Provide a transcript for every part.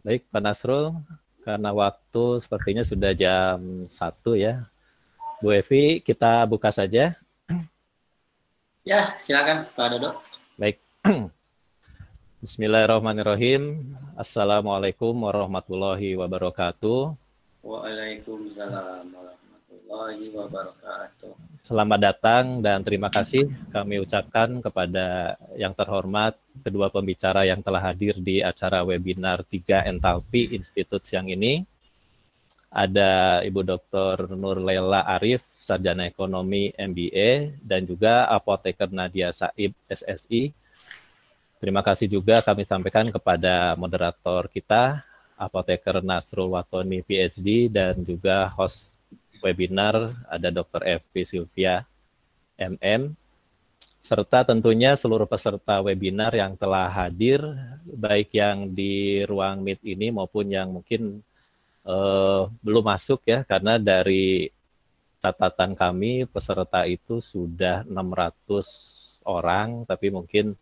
Baik, Pak Nasrul, karena waktu sepertinya sudah jam 1 ya. Bu Evi, kita buka saja. Ya, silakan Pak Dodo. Baik. Bismillahirrahmanirrahim. Assalamualaikum warahmatullahi wabarakatuh. Waalaikumsalam warahmatullahi wabarakatuh. Selamat datang dan terima kasih kami ucapkan kepada yang terhormat kedua pembicara yang telah hadir di acara webinar 3 Entalpi Institute siang ini. Ada Ibu Dr. Nurlela Arif, Sarjana Ekonomi MBA, dan juga Apoteker Nadia Saib, SSI. Terima kasih juga kami sampaikan kepada moderator kita, Apoteker Nasrul Watoni, PhD, dan juga host webinar ada Dr. F.P. Sylvia, MM, serta tentunya seluruh peserta webinar yang telah hadir, baik yang di ruang Meet ini maupun yang mungkin belum masuk ya, karena dari catatan kami peserta itu sudah 600 orang, tapi mungkin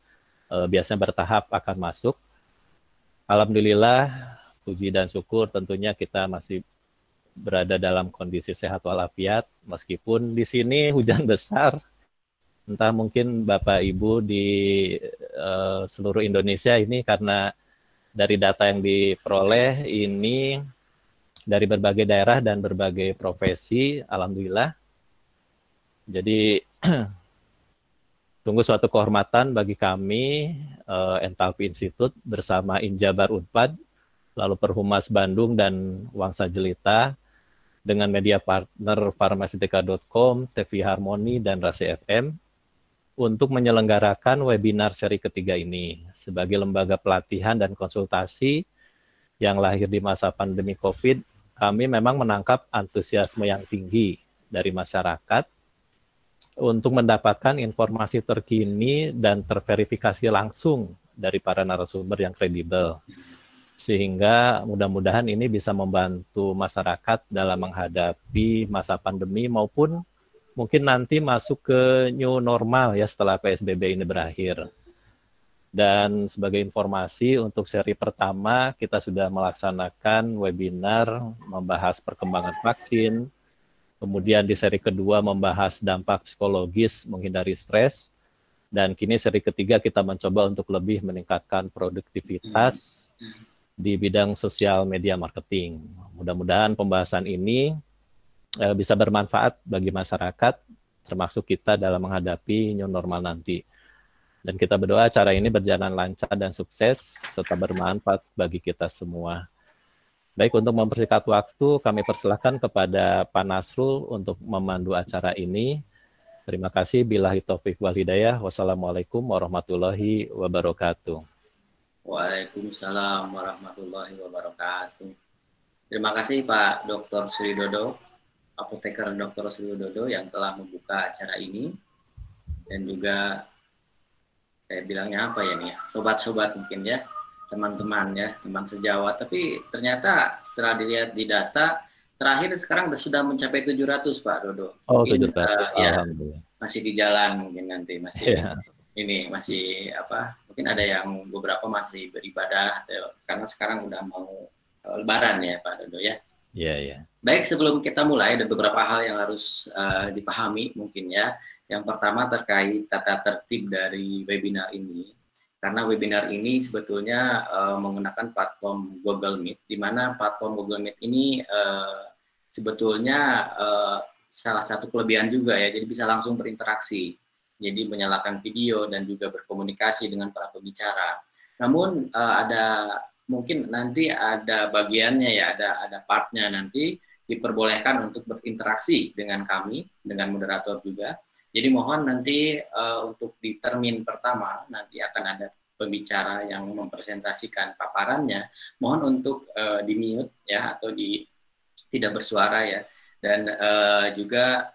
biasanya bertahap akan masuk. Alhamdulillah, puji dan syukur tentunya kita masih berada dalam kondisi sehat walafiat, meskipun di sini hujan besar. Entah mungkin Bapak Ibu di seluruh Indonesia ini, karena dari data yang diperoleh ini dari berbagai daerah dan berbagai profesi, alhamdulillah. Jadi tunggu suatu kehormatan bagi kami, Entalpi Institute bersama Injabar Unpad, lalu Perhumas Bandung dan Wangsa Jelita, dengan media partner Farmasitika.com, TV Harmoni, dan Rasi FM, untuk menyelenggarakan webinar seri ketiga ini sebagai lembaga pelatihan dan konsultasi yang lahir di masa pandemi COVID. Kami memang menangkap antusiasme yang tinggi dari masyarakat untuk mendapatkan informasi terkini dan terverifikasi langsung dari para narasumber yang kredibel. Sehingga mudah-mudahan ini bisa membantu masyarakat dalam menghadapi masa pandemi maupun mungkin nanti masuk ke new normal ya setelah PSBB ini berakhir. Dan sebagai informasi, untuk seri pertama kita sudah melaksanakan webinar membahas perkembangan vaksin, kemudian di seri kedua membahas dampak psikologis menghindari stres, dan kini seri ketiga kita mencoba untuk lebih meningkatkan produktivitas di bidang sosial media marketing. Mudah-mudahan pembahasan ini bisa bermanfaat bagi masyarakat, termasuk kita dalam menghadapi new normal nanti. Dan kita berdoa acara ini berjalan lancar dan sukses, serta bermanfaat bagi kita semua. Baik, untuk mempersingkat waktu, kami persilahkan kepada Pak Nasrul untuk memandu acara ini. Terima kasih. Billahi taufiq wal hidayah. Wassalamualaikum warahmatullahi wabarakatuh. Waalaikumsalam warahmatullahi wabarakatuh. Terima kasih Pak Dr. Sridodo, Apoteker Dr. Sridodo yang telah membuka acara ini. Dan juga saya bilangnya apa ya nih ya, sobat-sobat mungkin ya, teman-teman ya, teman sejawat. Tapi ternyata setelah dilihat di data, terakhir sekarang sudah mencapai 700 Pak Dodo. Oh, Mungkin 700, ya alhamdulillah. masih di jalan mungkin nanti, masih Yeah. ini masih apa, mungkin ada yang beberapa masih beribadah karena sekarang udah mau lebaran ya Pak Dodo ya. Iya, iya. Baik, sebelum kita mulai ada beberapa hal yang harus dipahami mungkin ya. Yang pertama terkait tata tertib dari webinar ini. Karena webinar ini sebetulnya menggunakan platform Google Meet, di mana platform Google Meet ini sebetulnya salah satu kelebihan juga ya, jadi bisa langsung berinteraksi. Jadi menyalakan video dan juga berkomunikasi dengan para pembicara. Namun ada mungkin nanti ada bagiannya ya, ada partnya nanti diperbolehkan untuk berinteraksi dengan kami, dengan moderator juga. Jadi mohon nanti untuk di termin pertama nanti akan ada pembicara yang mempresentasikan paparannya. Mohon untuk di mute ya, atau tidak bersuara ya. Dan juga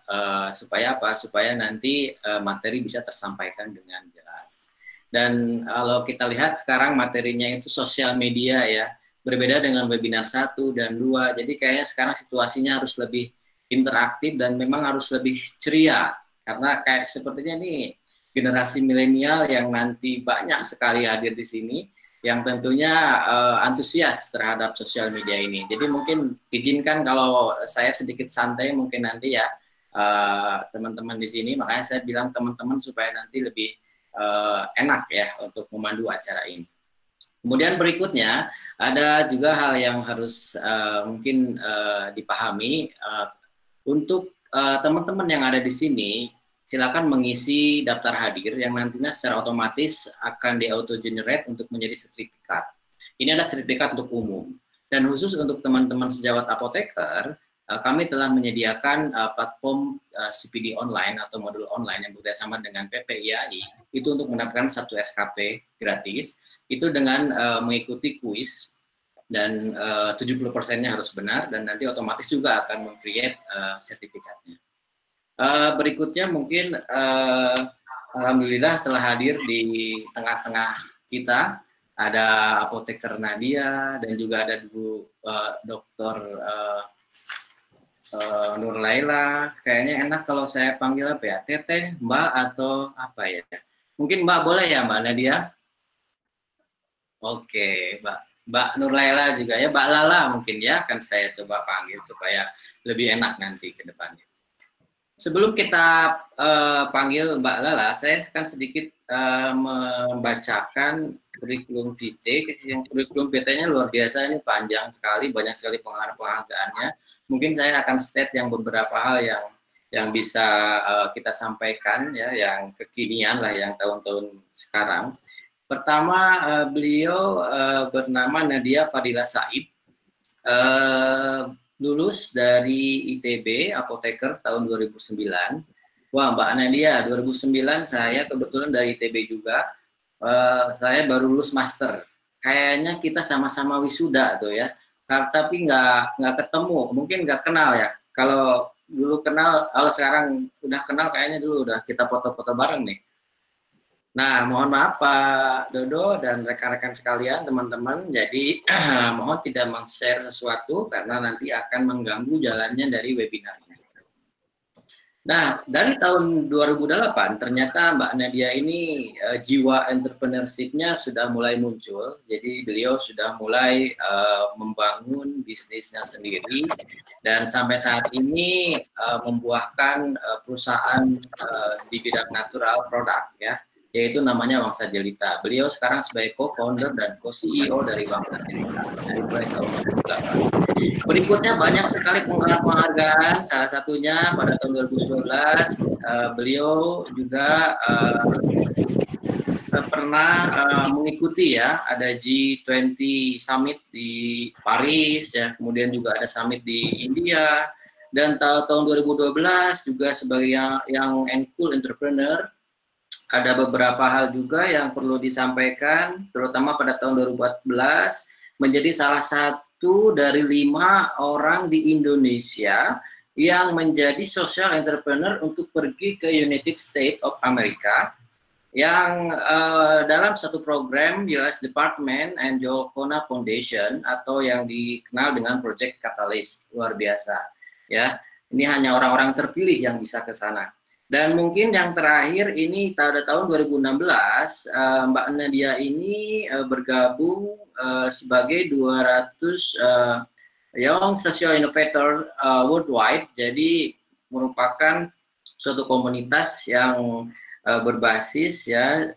supaya apa? Supaya nanti materi bisa tersampaikan dengan jelas. Dan kalau kita lihat sekarang materinya itu sosial media ya, berbeda dengan webinar 1 dan 2. Jadi kayaknya sekarang situasinya harus lebih interaktif dan memang harus lebih ceria. Karena kayak sepertinya nih generasi milenial yang nanti banyak sekali hadir di sini, yang tentunya antusias terhadap sosial media ini. Jadi mungkin izinkan kalau saya sedikit santai mungkin nanti ya teman-teman di sini, makanya saya bilang teman-teman supaya nanti lebih enak ya untuk memandu acara ini. Kemudian berikutnya ada juga hal yang harus mungkin dipahami untuk teman-teman yang ada di sini. Silakan mengisi daftar hadir yang nantinya secara otomatis akan di-auto-generate untuk menjadi sertifikat. Ini adalah sertifikat untuk umum. Dan khusus untuk teman-teman sejawat apoteker, kami telah menyediakan platform CPD online atau modul online yang bekerjasama dengan PPIAI, itu untuk mendapatkan 1 SKP gratis, itu dengan mengikuti kuis, dan 70%-nya harus benar, dan nanti otomatis juga akan meng-create sertifikatnya. Berikutnya mungkin alhamdulillah telah hadir di tengah-tengah kita ada apoteker Nadia dan juga ada Bu Dr. Nur Laila. Kayaknya enak kalau saya panggil apa ya, Teteh, Mbak atau apa ya? Mungkin Mbak boleh ya Mbak Nadia? Oke, Mbak Nur Laila juga ya, Mbak Lala mungkin ya, akan saya coba panggil supaya lebih enak nanti ke depannya. Sebelum kita panggil Mbak Lala, saya akan sedikit membacakan kurikulum vitae. Yang kurikulum vitae-nya luar biasa, ini panjang sekali, banyak sekali penghargaannya. Mungkin saya akan state yang beberapa hal yang bisa kita sampaikan ya, yang kekinian lah, yang tahun-tahun sekarang. Pertama, beliau bernama Nadia Fadila Said. Lulus dari ITB, apoteker tahun 2009. Wah, Mbak Nadia, 2009 saya kebetulan dari ITB juga. Saya baru lulus master. Kayaknya kita sama-sama wisuda tuh ya. Tapi nggak ketemu, mungkin nggak kenal ya. Kalau dulu kenal, kalau sekarang udah kenal kayaknya dulu udah kita foto-foto bareng nih. Nah, mohon maaf Pak Dodo dan rekan-rekan sekalian, teman-teman, jadi mohon tidak men-share sesuatu karena nanti akan mengganggu jalannya dari webinar ini. Nah, dari tahun 2008 ternyata Mbak Nadia ini jiwa entrepreneurship-nya sudah mulai muncul. Jadi beliau sudah mulai membangun bisnisnya sendiri dan sampai saat ini membuahkan perusahaan di bidang natural product ya, yaitu namanya Wangsa Jelita. Beliau sekarang sebagai co-founder dan co-CEO dari Wangsa Jelita dari mulai tahun 2008. Berikutnya banyak sekali penghargaan, salah satunya pada tahun 2011 beliau juga pernah mengikuti ya, ada G20 Summit di Paris ya, kemudian juga ada summit di India, dan tahun 2012 juga sebagai yang cool entrepreneur. Ada beberapa hal juga yang perlu disampaikan, terutama pada tahun 2014, menjadi salah satu dari 5 orang di Indonesia yang menjadi social entrepreneur untuk pergi ke United States of America, yang dalam satu program US Department and Jokona Foundation atau yang dikenal dengan Project Catalyst. Luar biasa ya. Ini hanya orang-orang terpilih yang bisa ke sana. Dan mungkin yang terakhir ini pada tahun 2016 Mbak Nadia ini bergabung sebagai 200 Young Social Innovator Worldwide. Jadi merupakan suatu komunitas yang berbasis ya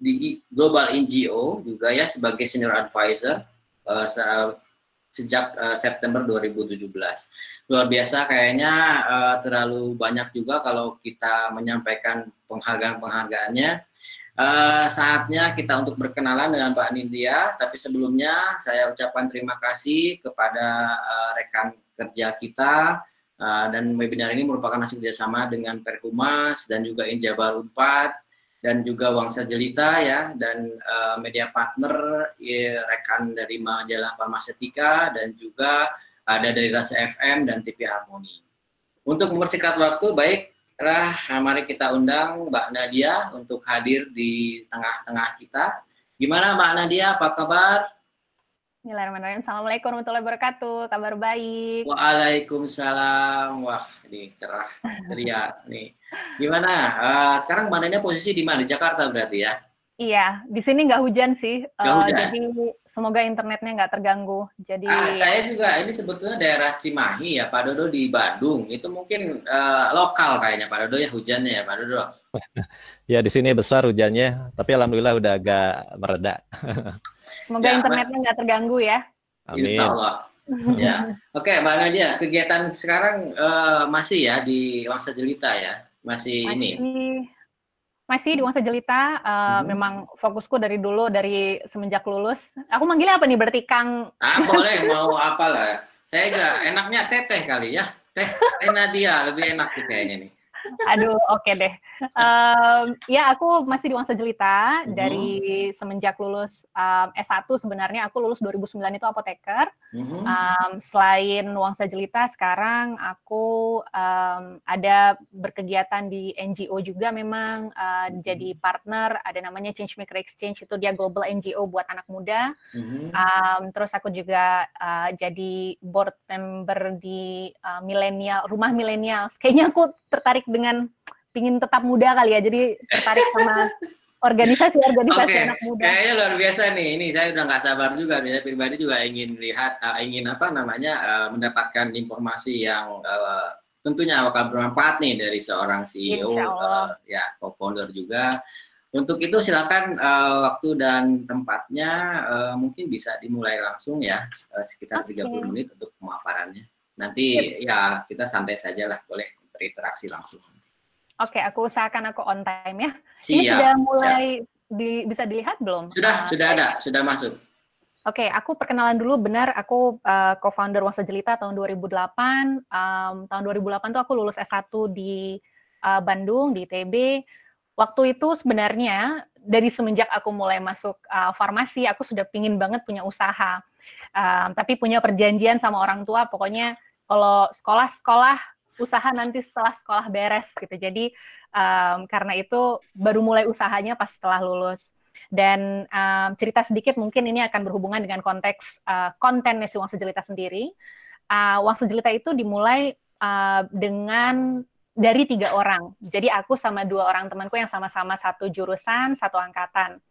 di Global NGO juga ya, sebagai senior advisor sejak September 2017. Luar biasa, kayaknya terlalu banyak juga kalau kita menyampaikan penghargaan-penghargaannya. Saatnya kita untuk berkenalan dengan Pak Nindya, tapi sebelumnya saya ucapkan terima kasih kepada rekan kerja kita, dan webinar ini merupakan hasil kerjasama dengan Perhumas dan juga Injabar Unpad dan juga Wangsa Jelita ya, dan media partner rekan dari majalah Farmasetika dan juga ada dari Rasa FM dan TV Harmoni. Untuk mempersingkat waktu, baiklah, mari kita undang Mbak Nadia untuk hadir di tengah-tengah kita. Gimana Mbak Nadia, apa kabar? Bismillahirrahmanirrahim. Assalamualaikum warahmatullahi wabarakatuh. Kabar baik. Waalaikumsalam. Wah, ini cerah, ceria nih. Gimana? Sekarang Mbak Nadia posisi di mana? Di Jakarta berarti ya? Iya, di sini nggak hujan sih. Nggak hujan? Jadi semoga internetnya nggak terganggu. Jadi Saya juga ini sebetulnya daerah Cimahi ya, Pak Dodo di Bandung. Itu mungkin lokal kayaknya Pak Dodo ya hujannya ya Pak Dodo. Ya di sini besar hujannya, tapi alhamdulillah udah agak mereda. semoga Ya, internetnya nggak terganggu ya. Insya Amin. Allah. Ya, oke Mbak Nadia, kegiatan sekarang masih ya di Wangsa Jelita ya, masih ini. Masih di Wangsa Jelita. Mhm. Memang fokusku dari dulu, dari semenjak lulus. Aku manggilnya apa nih? Berarti Kang. Boleh mau apa lah. Saya enggak enaknya teteh kali ya. Teh Nadia lebih enak sih kayaknya nih. Aduh, oke deh. Ya, aku masih di Wangsa Jelita dari semenjak lulus S1. Sebenarnya aku lulus 2009 itu apoteker. Selain Wangsa Jelita, sekarang aku ada berkegiatan di NGO juga memang, jadi partner, ada namanya Changemaker Exchange, itu dia global NGO buat anak muda. Terus aku juga jadi board member di rumah milenial. Kayaknya aku tertarik dengan pingin tetap muda kali ya, jadi tertarik sama organisasi anak muda. Kayaknya luar biasa nih. Ini saya udah nggak sabar juga. Saya pribadi juga ingin lihat, ingin mendapatkan informasi yang tentunya bakal bermanfaat nih dari seorang CEO, ya co-founder juga. Untuk itu silakan waktu dan tempatnya mungkin bisa dimulai langsung ya, sekitar 30 menit untuk pemaparannya. Nanti ya kita santai saja lah, boleh berinteraksi langsung. Oke, aku usahakan aku on time ya. Siap, ini sudah mulai bisa dilihat belum? Sudah ada, sudah masuk. Oke, aku perkenalan dulu. Benar, aku co-founder Wangsa Jelita tahun 2008. Tahun 2008 tuh aku lulus S1 di Bandung, di ITB. Waktu itu sebenarnya dari semenjak aku mulai masuk farmasi, aku sudah pingin banget punya usaha. Tapi punya perjanjian sama orang tua, pokoknya kalau sekolah, usaha nanti setelah sekolah beres gitu. Jadi karena itu baru mulai usahanya pas setelah lulus. Dan cerita sedikit mungkin ini akan berhubungan dengan konteks kontennya si Wangsa Jelita sendiri. Wangsa Jelita itu dimulai dengan dari 3 orang. Jadi aku sama 2 orang temanku yang sama-sama satu jurusan, satu angkatan.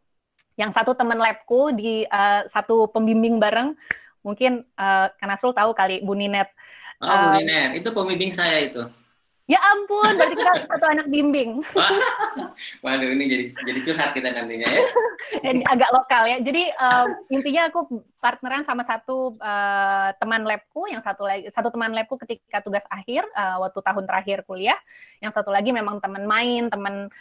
Yang satu teman labku di satu pembimbing bareng. Mungkin Kak Nasrul tahu kali, Bu Ninet. Bu Ninet, itu pembimbing saya itu. Ya ampun, berarti kita satu anak bimbing. Waduh, ini jadi curhat kita nantinya ya. Agak lokal ya. Jadi intinya aku partneran sama satu teman labku, yang satu teman labku ketika tugas akhir waktu tahun terakhir kuliah. Yang satu lagi memang teman main, teman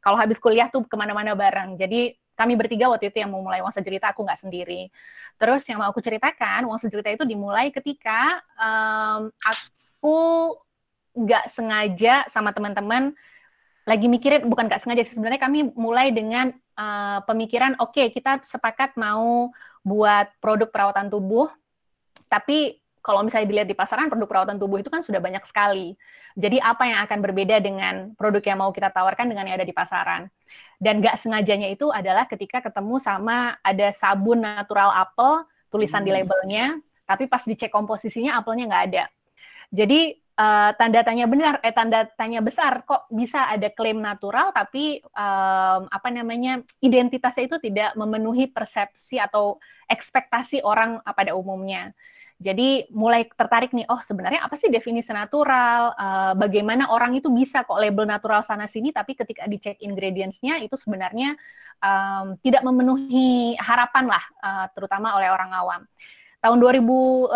kalau habis kuliah tuh kemana-mana bareng. Jadi kami bertiga waktu itu yang mau mulai Wangsa Jelita, aku nggak sendiri. Terus yang mau aku ceritakan, Wangsa Jelita itu dimulai ketika aku nggak sengaja sama teman-teman lagi mikirin, bukan nggak sengaja sih, sebenarnya kami mulai dengan pemikiran, oke, kita sepakat mau buat produk perawatan tubuh, tapi kalau misalnya dilihat di pasaran, produk perawatan tubuh itu kan sudah banyak sekali. Jadi apa yang akan berbeda dengan produk yang mau kita tawarkan dengan yang ada di pasaran? Dan nggak sengajanya itu adalah ketika ketemu sama ada sabun natural apel, tulisan di labelnya, tapi pas dicek komposisinya apelnya nggak ada. Jadi tanda tanya besar, kok bisa ada klaim natural tapi identitasnya itu tidak memenuhi persepsi atau ekspektasi orang pada umumnya. Jadi mulai tertarik nih, oh sebenarnya apa sih definisi natural, bagaimana orang itu bisa kok label natural sana sini, tapi ketika dicek ingredients-nya itu sebenarnya tidak memenuhi harapan lah, terutama oleh orang awam. Tahun 2008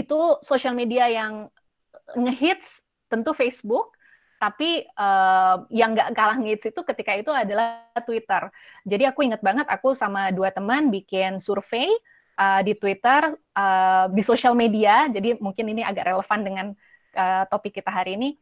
itu sosial media yang ngehits tentu Facebook, tapi yang nggak kalah ngehits itu ketika itu adalah Twitter. Jadi aku ingat banget, aku sama 2 teman bikin survei di Twitter, di sosial media, jadi mungkin ini agak relevan dengan topik kita hari ini,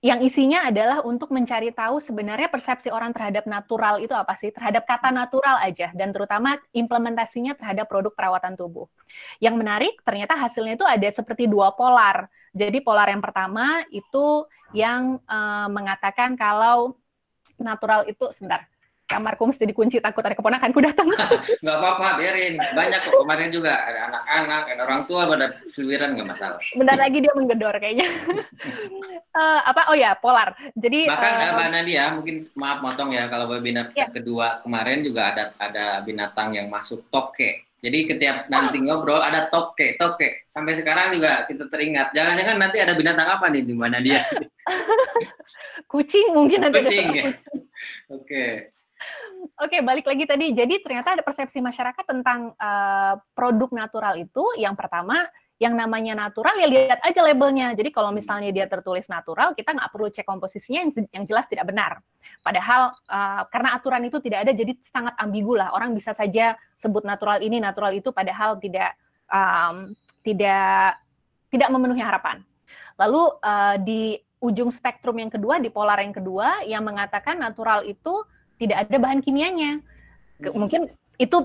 yang isinya adalah untuk mencari tahu sebenarnya persepsi orang terhadap natural itu apa sih, terhadap kata natural aja, dan terutama implementasinya terhadap produk perawatan tubuh. Yang menarik, ternyata hasilnya itu ada seperti 2 polar. Jadi polar yang pertama itu yang mengatakan kalau natural itu, sebentar, kamarku mesti dikunci, takut ada keponakanku datang. Nggak apa-apa, biarin. Banyak kok kemarin juga, ada anak-anak, ada orang tua pada seliwiran, nggak masalah. Bentar lagi dia menggedor kayaknya. Oh ya, Polar. Jadi Bahkan Mbak Nadia, mungkin maaf motong ya, kalau webinar ya. kedua kemarin juga ada binatang yang masuk toke. Jadi setiap nanti ngobrol ada toke. Sampai sekarang juga kita teringat. Jangan-jangan nanti ada binatang apa nih di Mbak Nadia? Kucing mungkin nanti ada Kucing ya. kucing. Oke, balik lagi tadi. Jadi ternyata ada persepsi masyarakat tentang produk natural itu. Yang pertama, yang namanya natural ya lihat aja labelnya. Jadi kalau misalnya dia tertulis natural, kita nggak perlu cek komposisinya yang jelas tidak benar. Padahal karena aturan itu tidak ada, jadi sangat ambigu lah. Orang bisa saja sebut natural ini, natural itu, padahal tidak memenuhi harapan. Lalu di ujung spektrum yang kedua, di polar yang kedua, yang mengatakan natural itu tidak ada bahan kimianya. Mungkin itu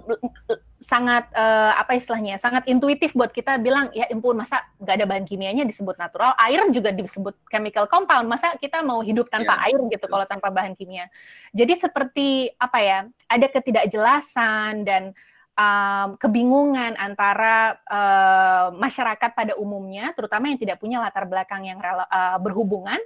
sangat apa istilahnya, sangat intuitif buat kita bilang, ya ampun, masa nggak ada bahan kimianya disebut natural, air juga disebut chemical compound, masa kita mau hidup tanpa air gitu kalau tanpa bahan kimia. Jadi seperti apa ya, ada ketidakjelasan dan kebingungan antara masyarakat pada umumnya, terutama yang tidak punya latar belakang yang berhubungan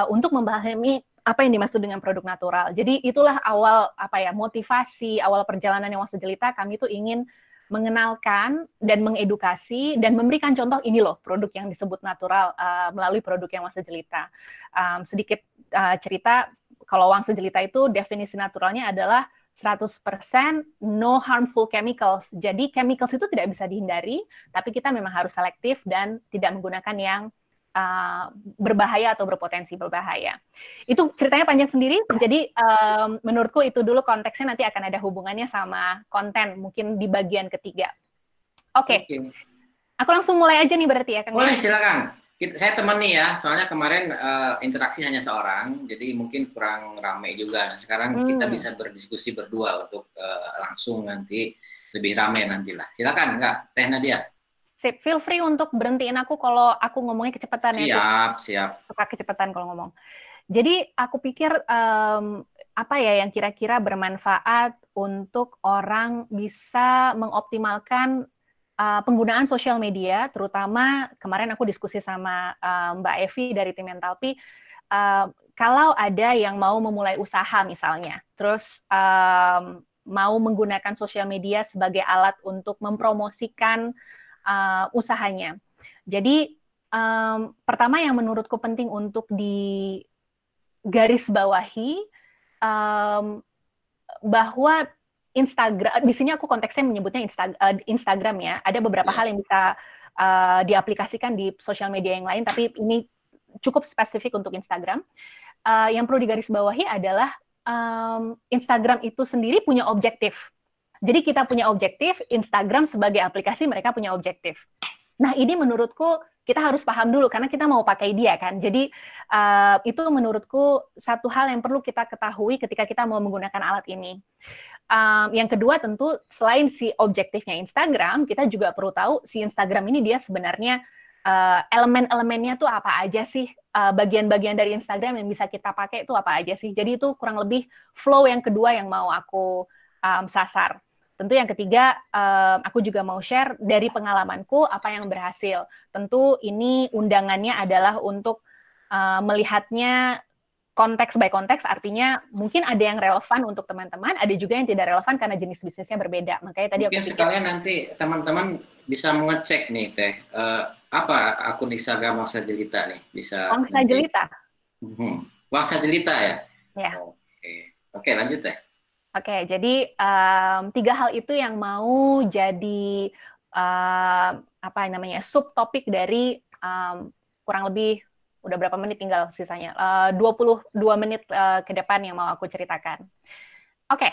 untuk memahami apa yang dimaksud dengan produk natural. Jadi itulah awal motivasi, awal perjalanan yang Wangsa Jelita. Kami itu ingin mengenalkan dan mengedukasi dan memberikan contoh, ini loh produk yang disebut natural melalui produk yang Wangsa Jelita. Sedikit cerita, kalau Wangsa Jelita itu definisi naturalnya adalah 100% no harmful chemicals. Jadi chemicals itu tidak bisa dihindari, tapi kita memang harus selektif dan tidak menggunakan yang berbahaya atau berpotensi berbahaya. Itu ceritanya panjang sendiri, jadi menurutku itu dulu konteksnya, nanti akan ada hubungannya sama konten, mungkin di bagian ketiga. Oke. Aku langsung mulai aja nih berarti ya, Kang. Boleh, silakan. Saya teman nih ya, soalnya kemarin interaksi hanya seorang, jadi mungkin kurang ramai juga. Nah, sekarang kita bisa berdiskusi berdua untuk langsung nanti lebih ramai nantilah. Silakan, Kak, Teh Nadia. Sip, feel free untuk berhentiin aku kalau aku ngomongnya kecepatan ya. Siap. Suka kecepatan kalau ngomong. Jadi aku pikir apa ya yang kira-kira bermanfaat untuk orang bisa mengoptimalkan penggunaan sosial media, terutama kemarin aku diskusi sama Mbak Evi dari tim Entalpi, kalau ada yang mau memulai usaha misalnya, terus mau menggunakan sosial media sebagai alat untuk mempromosikan usahanya. Jadi pertama yang menurutku penting untuk digarisbawahi bahwa Instagram, di sini aku konteksnya menyebutnya Instagram ya. Ada beberapa hal yang bisa diaplikasikan di sosial media yang lain, tapi ini cukup spesifik untuk Instagram. Yang perlu digarisbawahi adalah Instagram itu sendiri punya objektif. Jadi kita punya objektif, Instagram sebagai aplikasi mereka punya objektif. Nah ini menurutku kita harus paham dulu karena kita mau pakai dia kan. Jadi itu menurutku satu hal yang perlu kita ketahui ketika kita mau menggunakan alat ini. Yang kedua tentu selain si objektifnya Instagram, kita juga perlu tahu si Instagram ini dia sebenarnya elemen-elemennya tuh apa aja sih, bagian-bagian dari Instagram yang bisa kita pakai itu apa aja sih. Jadi itu kurang lebih flow yang kedua yang mau aku sasar. Tentu yang ketiga, aku juga mau share dari pengalamanku apa yang berhasil. Tentu ini undangannya adalah untuk melihatnya konteks by konteks, artinya mungkin ada yang relevan untuk teman-teman, ada juga yang tidak relevan karena jenis bisnisnya berbeda. Makanya tadi mungkin aku pikir, sekalian nanti teman-teman bisa mengecek nih Teh, apa akun Instagram Wangsa Jelita nih, bisa. Wangsa Jelita. Wangsa Jelita ya. Ya. Oke, lanjut Teh. Oke, jadi 3 hal itu yang mau jadi subtopik dari kurang lebih udah berapa menit tinggal sisanya 22 menit ke depan yang mau aku ceritakan. Oke.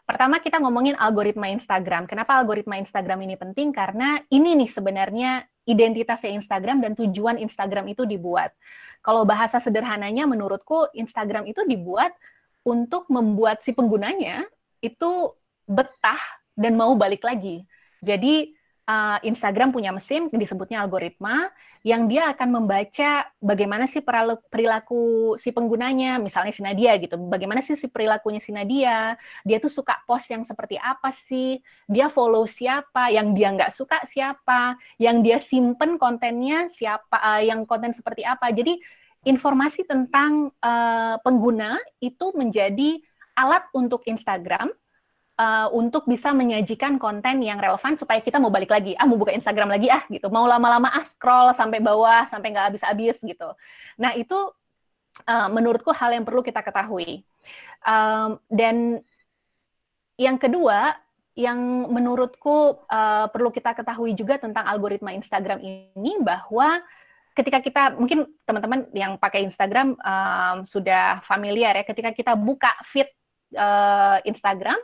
Pertama kita ngomongin algoritma Instagram. Kenapa algoritma Instagram ini penting? Karena ini nih sebenarnya identitasnya Instagram dan tujuan Instagram itu dibuat. Kalau bahasa sederhananya menurutku Instagram itu dibuat untuk membuat si penggunanya itu betah dan mau balik lagi. Jadi Instagram punya mesin disebutnya algoritma yang dia akan membaca bagaimana sih perilaku si penggunanya, misalnya si Nadia gitu. Bagaimana sih si perilakunya si Nadia? Dia tuh suka post yang seperti apa sih? Dia follow siapa? Yang dia nggak suka siapa? Yang dia simpen kontennya siapa? Yang konten seperti apa? Jadi informasi tentang pengguna itu menjadi alat untuk Instagram untuk bisa menyajikan konten yang relevan supaya kita mau balik lagi, mau buka Instagram lagi gitu, mau lama-lama scroll sampai bawah sampai nggak habis-habis gitu. Nah itu menurutku hal yang perlu kita ketahui. Dan yang kedua, yang menurutku perlu kita ketahui juga tentang algoritma Instagram ini, bahwa ketika kita, mungkin teman-teman yang pakai Instagram sudah familiar ya, ketika kita buka feed Instagram,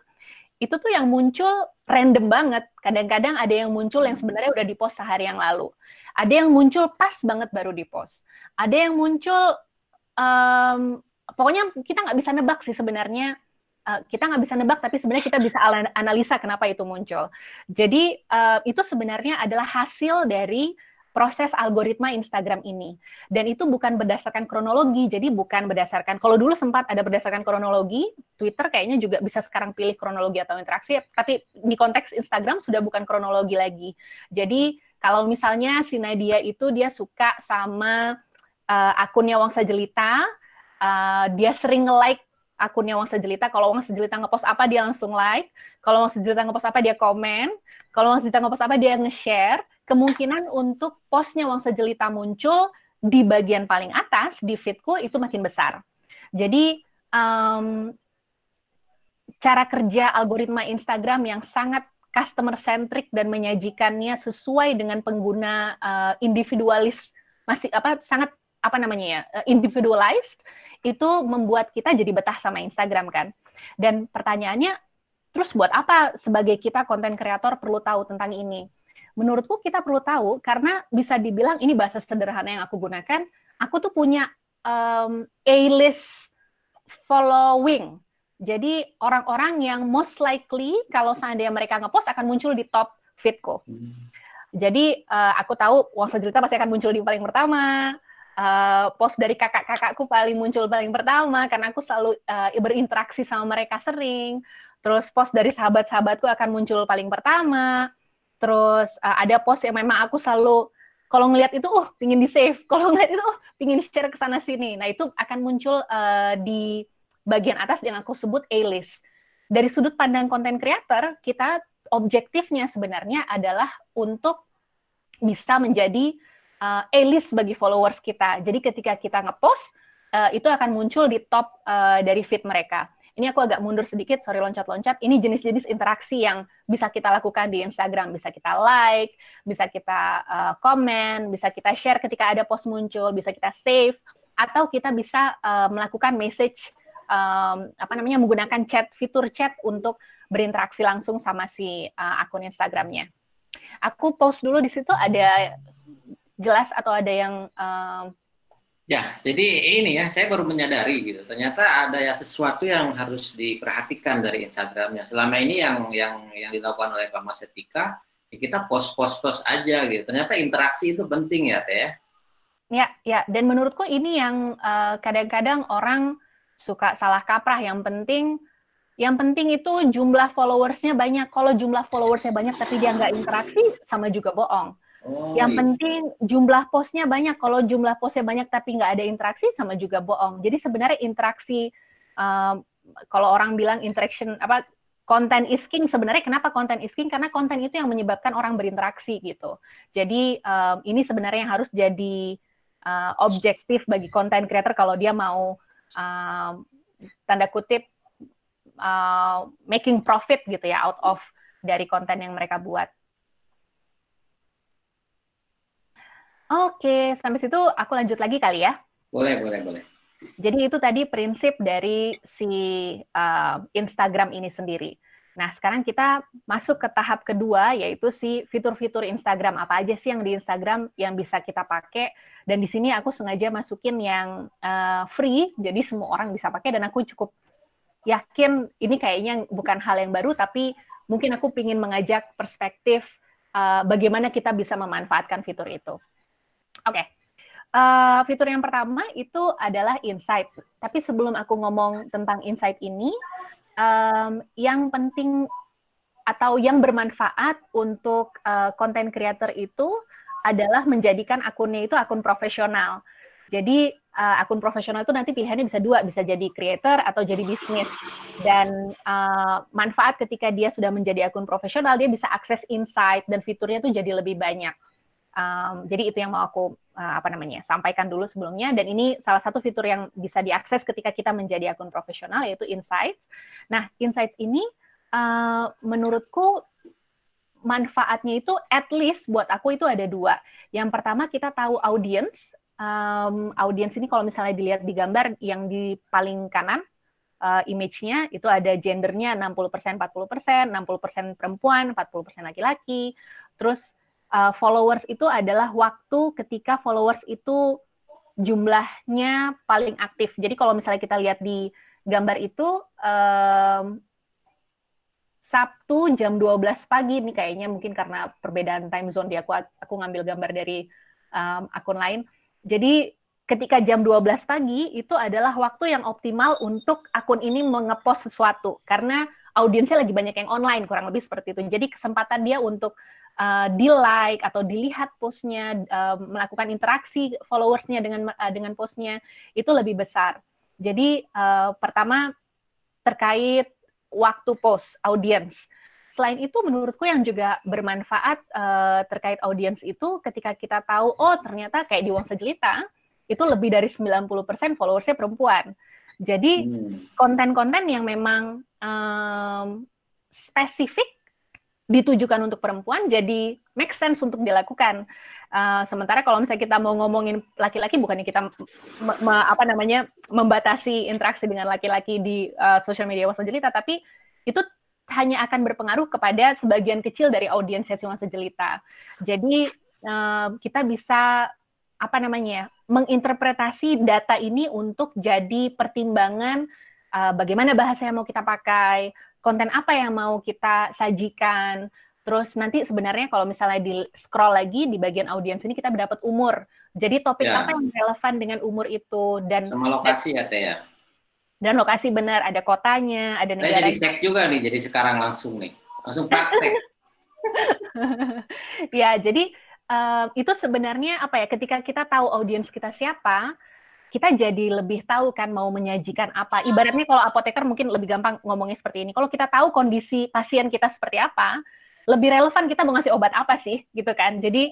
itu tuh yang muncul random banget. Kadang-kadang ada yang muncul yang sebenarnya udah di-post sehari yang lalu. Ada yang muncul pas banget baru di-post. Ada yang muncul, pokoknya kita nggak bisa nebak sih sebenarnya. Kita nggak bisa nebak, tapi sebenarnya kita bisa analisa kenapa itu muncul. Jadi itu sebenarnya adalah hasil dari proses algoritma Instagram ini. Dan itu bukan berdasarkan kronologi, jadi bukan berdasarkan, kalau dulu sempat ada berdasarkan kronologi, Twitter kayaknya juga bisa sekarang pilih kronologi atau interaksi, tapi di konteks Instagram sudah bukan kronologi lagi. Jadi kalau misalnya si Nadia itu dia suka sama akunnya Wangsa Jelita, dia sering nge-like akunnya Wangsa Jelita, kalau Wangsa Jelita ngepost apa dia langsung like, kalau Wangsa Jelita ngepost apa dia komen, kalau Wangsa Jelita ngepost apa dia nge-share, kemungkinan untuk postnya Wangsa Jelita muncul di bagian paling atas di feedku itu makin besar. Jadi cara kerja algoritma Instagram yang sangat customer centric dan menyajikannya sesuai dengan pengguna individualis, sangat individualized, itu membuat kita jadi betah sama Instagram kan. Dan pertanyaannya, terus buat apa sebagai kita konten kreator perlu tahu tentang ini? Menurutku kita perlu tahu karena bisa dibilang, ini bahasa sederhana yang aku gunakan, aku tuh punya A-list following. Jadi orang-orang yang most likely kalau seandainya mereka ngepost akan muncul di top feedku. Jadi aku tahu Wangsa Jelita pasti akan muncul di paling pertama, post dari kakak-kakakku paling muncul paling pertama karena aku selalu berinteraksi sama mereka sering. Terus post dari sahabat-sahabatku akan muncul paling pertama. Terus ada post yang memang aku selalu, kalau ngelihat itu, pingin di-save. Kalau ngelihat itu, pingin share ke sana-sini. Nah, itu akan muncul di bagian atas yang aku sebut A-list. Dari sudut pandang konten creator, kita objektifnya sebenarnya adalah untuk bisa menjadi A-list bagi followers kita. Jadi ketika kita nge-post, itu akan muncul di top dari feed mereka. Ini aku agak mundur sedikit, sorry loncat-loncat. Ini jenis-jenis interaksi yang bisa kita lakukan di Instagram. Bisa kita like, bisa kita komen, bisa kita share ketika ada post muncul, bisa kita save, atau kita bisa melakukan message, menggunakan chat, fitur chat untuk berinteraksi langsung sama si akun Instagramnya. Aku post dulu di situ, ada jelas atau ada yang... Ya, jadi ini ya, saya baru menyadari gitu. Ternyata ada ya sesuatu yang harus diperhatikan dari Instagramnya. Selama ini yang dilakukan oleh Farmasetika, ya kita post aja gitu. Ternyata interaksi itu penting ya, Teh. Ya. Dan menurutku ini yang kadang-kadang orang suka salah kaprah. Yang penting itu jumlah followersnya banyak. Kalau jumlah followersnya banyak tapi dia nggak interaksi, sama juga bohong. Yang penting jumlah postnya banyak. Kalau jumlah postnya banyak tapi nggak ada interaksi, sama juga bohong. Jadi sebenarnya interaksi, kalau orang bilang interaction, konten is king, sebenarnya kenapa konten is king? Karena konten itu yang menyebabkan orang berinteraksi gitu. Jadi ini sebenarnya yang harus jadi objektif bagi konten creator kalau dia mau tanda kutip making profit gitu ya out of dari konten yang mereka buat. Oke, sampai situ aku lanjut lagi kali ya. Boleh. Jadi itu tadi prinsip dari si Instagram ini sendiri. Nah, sekarang kita masuk ke tahap kedua, yaitu si fitur-fitur Instagram. Apa aja sih yang di Instagram yang bisa kita pakai? Dan di sini aku sengaja masukin yang free, jadi semua orang bisa pakai. Dan aku cukup yakin ini kayaknya bukan hal yang baru, tapi mungkin aku ingin mengajak perspektif bagaimana kita bisa memanfaatkan fitur itu. Oke. Fitur yang pertama itu adalah insight. Tapi sebelum aku ngomong tentang insight ini, yang penting atau yang bermanfaat untuk content creator itu adalah menjadikan akunnya itu akun profesional. Jadi akun profesional itu nanti pilihannya bisa dua, bisa jadi creator atau jadi bisnis. Dan manfaat ketika dia sudah menjadi akun profesional, dia bisa akses insight dan fiturnya tuh jadi lebih banyak. Jadi itu yang mau aku sampaikan dulu sebelumnya. Dan ini salah satu fitur yang bisa diakses ketika kita menjadi akun profesional, yaitu insights. Nah, insights ini menurutku manfaatnya itu at least buat aku itu ada dua. Yang pertama, kita tahu audience. Audience ini kalau misalnya dilihat di gambar yang di paling kanan, image-nya itu ada gendernya 60%, 40%, 60% perempuan, 40% laki-laki. Terus followers itu adalah waktu ketika followers itu jumlahnya paling aktif. Jadi kalau misalnya kita lihat di gambar itu, Sabtu jam 12 pagi, nih kayaknya mungkin karena perbedaan time zone di aku ngambil gambar dari akun lain. Jadi ketika jam 12 pagi itu adalah waktu yang optimal untuk akun ini nge-post sesuatu, karena audiensnya lagi banyak yang online, kurang lebih seperti itu. Jadi kesempatan dia untuk di-like atau dilihat postnya, melakukan interaksi followersnya dengan postnya, itu lebih besar. Jadi pertama terkait waktu post, audience. Selain itu menurutku yang juga bermanfaat terkait audience itu ketika kita tahu, oh ternyata kayak di Wong Sejelita, itu lebih dari 90% followersnya perempuan. Jadi konten-konten yang memang spesifik ditujukan untuk perempuan, jadi make sense untuk dilakukan. Sementara kalau misalnya kita mau ngomongin laki-laki, bukannya kita membatasi interaksi dengan laki-laki di social media Wong Sejelita, tapi itu hanya akan berpengaruh kepada sebagian kecil dari audiens sesi Wong Sejelita. Jadi kita bisa menginterpretasi data ini untuk jadi pertimbangan bagaimana bahasa yang mau kita pakai, konten apa yang mau kita sajikan. Terus nanti sebenarnya kalau misalnya di scroll lagi di bagian audiens ini kita mendapat umur. Jadi topik apa yang relevan dengan umur itu, dan sama lokasi ya Teh ya. Dan lokasi benar, ada kotanya, ada negara. Saya jadi cek juga nih, jadi sekarang langsung praktek. Ya, jadi itu sebenarnya ketika kita tahu audiens kita siapa, kita jadi lebih tahu kan mau menyajikan apa. Ibaratnya kalau apoteker mungkin lebih gampang ngomongnya seperti ini. Kalau kita tahu kondisi pasien kita seperti apa, lebih relevan kita mau ngasih obat apa sih, gitu kan. Jadi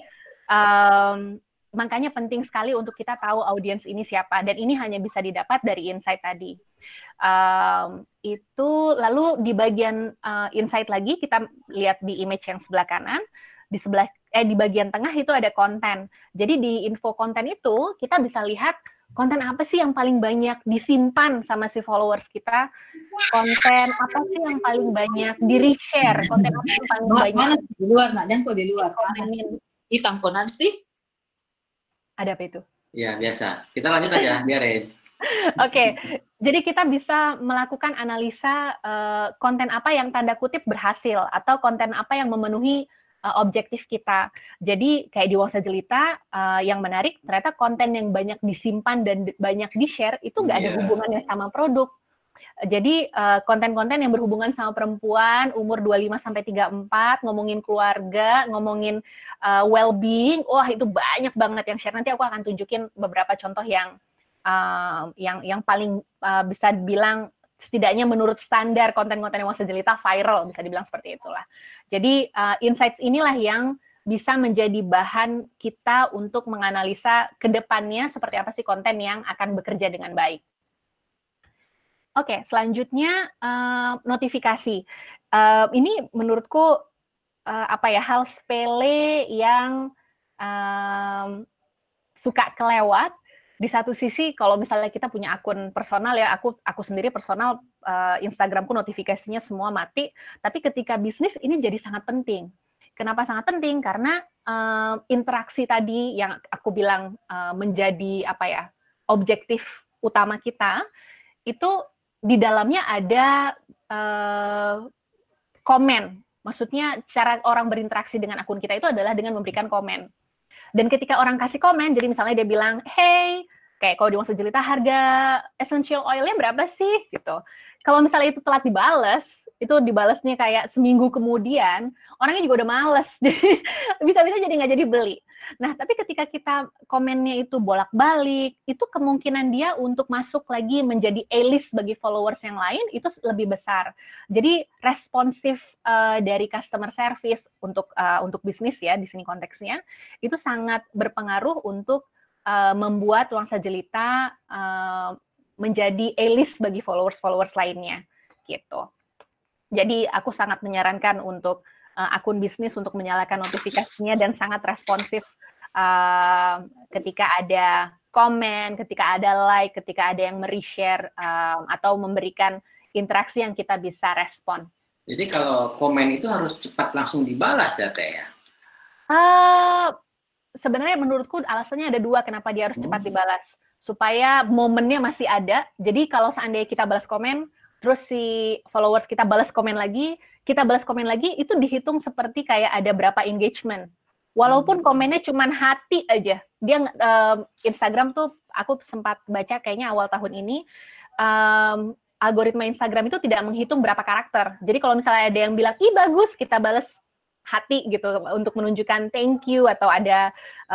makanya penting sekali untuk kita tahu audiens ini siapa, dan ini hanya bisa didapat dari insight tadi. Itu lalu di bagian insight lagi kita lihat di image yang sebelah kanan, di bagian tengah itu ada konten. Jadi di info konten itu kita bisa lihat konten apa sih yang paling banyak disimpan sama si followers kita, konten apa sih yang paling banyak di-reshare, konten apa yang paling banyak. Mana di luar, Nak? Dan kok di luar? Hitam kok nanti? Ada apa itu? Ya, biasa. Kita lanjut aja, biarin. Oke, jadi kita bisa melakukan analisa konten apa yang tanda kutip berhasil, atau konten apa yang memenuhi objektif kita. Jadi kayak di Wong Sejelita, yang menarik ternyata konten yang banyak disimpan dan banyak di-share itu nggak ada hubungannya sama produk. Jadi konten-konten yang berhubungan sama perempuan umur 25-34, ngomongin keluarga, ngomongin well-being, wah itu banyak banget yang share. Nanti aku akan tunjukin beberapa contoh yang paling bisa dibilang setidaknya menurut standar konten-konten yang Wong Sejelita viral, bisa dibilang seperti itulah. Jadi insights inilah yang bisa menjadi bahan kita untuk menganalisa ke depannya seperti apa sih konten yang akan bekerja dengan baik. Oke, selanjutnya notifikasi. Ini menurutku hal sepele yang suka kelewat. Di satu sisi kalau misalnya kita punya akun personal ya, aku sendiri personal, Instagramku notifikasinya semua mati, tapi ketika bisnis ini jadi sangat penting. Kenapa sangat penting? Karena interaksi tadi yang aku bilang menjadi objektif utama kita, itu di dalamnya ada komen. Maksudnya cara orang berinteraksi dengan akun kita itu adalah dengan memberikan komen. Dan ketika orang kasih komen, jadi misalnya dia bilang, hey, kayak kalau di Wong Sejelita harga essential oil-nya berapa sih? Gitu. Kalau misalnya itu telat dibales, itu dibalesnya kayak seminggu kemudian, orangnya juga udah males. Jadi bisa-bisa jadi nggak jadi beli. Nah, tapi ketika kita komennya itu bolak-balik, itu kemungkinan dia untuk masuk lagi menjadi A-list bagi followers yang lain itu lebih besar. Jadi responsif dari customer service untuk bisnis ya di sini konteksnya itu sangat berpengaruh untuk membuat Wangsa Jelita menjadi A-list bagi followers lainnya gitu. Jadi aku sangat menyarankan untuk akun bisnis untuk menyalakan notifikasinya dan sangat responsif ketika ada komen, ketika ada like, ketika ada yang me-reshare atau memberikan interaksi yang kita bisa respon. Jadi kalau komen itu harus cepat langsung dibalas ya Teh ya? Sebenarnya menurutku alasannya ada dua kenapa dia harus cepat dibalas. Supaya momennya masih ada, jadi kalau seandainya kita balas komen, terus si followers kita balas komen lagi, itu dihitung seperti kayak ada berapa engagement. Walaupun komennya cuma hati aja. Dia Instagram tuh aku sempat baca kayaknya awal tahun ini algoritma Instagram itu tidak menghitung berapa karakter. Jadi kalau misalnya ada yang bilang, "Ih bagus," kita balas hati gitu untuk menunjukkan thank you atau ada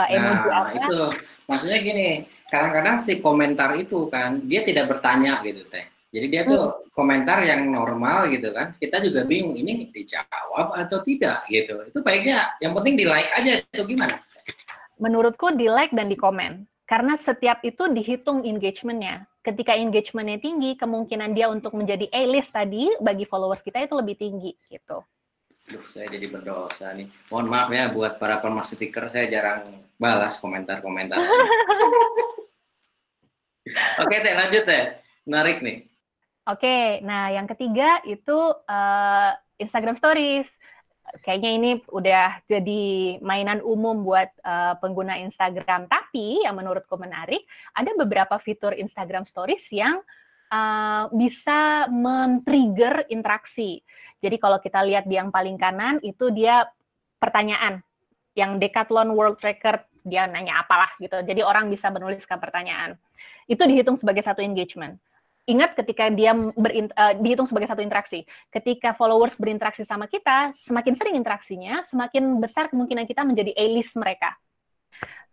emoji apa. Nah, itu maksudnya gini, kadang-kadang si komentar itu kan dia tidak bertanya gitu Teh. Jadi dia tuh komentar yang normal gitu kan. Kita juga bingung ini dijawab atau tidak gitu. Itu baiknya yang penting di-like aja itu gimana? Menurutku di-like dan di-komen. Karena setiap itu dihitung engagement-nya. Ketika engagement-nya tinggi, kemungkinan dia untuk menjadi A-list tadi bagi followers kita itu lebih tinggi gitu. Duh, saya jadi berdosa nih. Mohon maaf ya buat para pemas stiker, saya jarang balas komentar-komentar. Oke, Teh, lanjut Teh. Menarik nih. Oke, nah yang ketiga itu Instagram Stories. Kayaknya ini udah jadi mainan umum buat pengguna Instagram. Tapi yang menurutku menarik, ada beberapa fitur Instagram Stories yang bisa men-trigger interaksi. Jadi kalau kita lihat di yang paling kanan, itu dia pertanyaan. Yang Decathlon World Record, dia nanya apalah gitu. Jadi orang bisa menuliskan pertanyaan. Itu dihitung sebagai satu engagement. Ingat ketika dia dihitung sebagai satu interaksi. Ketika followers berinteraksi sama kita, semakin sering interaksinya, semakin besar kemungkinan kita menjadi A-list mereka.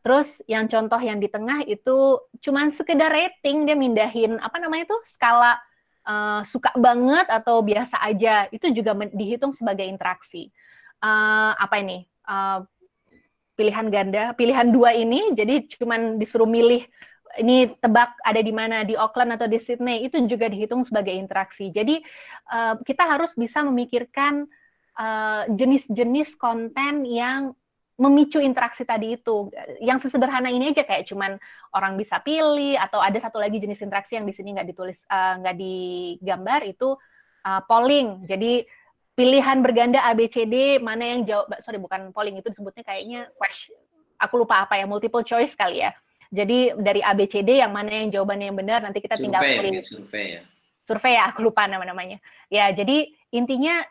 Terus yang contoh yang di tengah itu cuman sekedar rating, dia mindahin apa namanya itu skala suka banget atau biasa aja. Itu juga dihitung sebagai interaksi. Apa ini? Pilihan ganda, pilihan dua ini, jadi cuman disuruh milih ini tebak ada di mana, di Auckland atau di Sydney, itu juga dihitung sebagai interaksi. Jadi kita harus bisa memikirkan jenis-jenis konten yang memicu interaksi tadi itu. Yang sesederhana ini aja kayak cuman orang bisa pilih, atau ada satu lagi jenis interaksi yang di sini nggak ditulis, nggak digambar, itu polling. Jadi pilihan berganda ABCD, mana yang jawab, bukan polling, itu disebutnya kayaknya question. Aku lupa apa ya, multiple choice kali ya. Jadi dari ABCD yang mana yang jawabannya yang benar, nanti kita tinggal pilih. Survei ya, aku lupa namanya. Ya, jadi intinya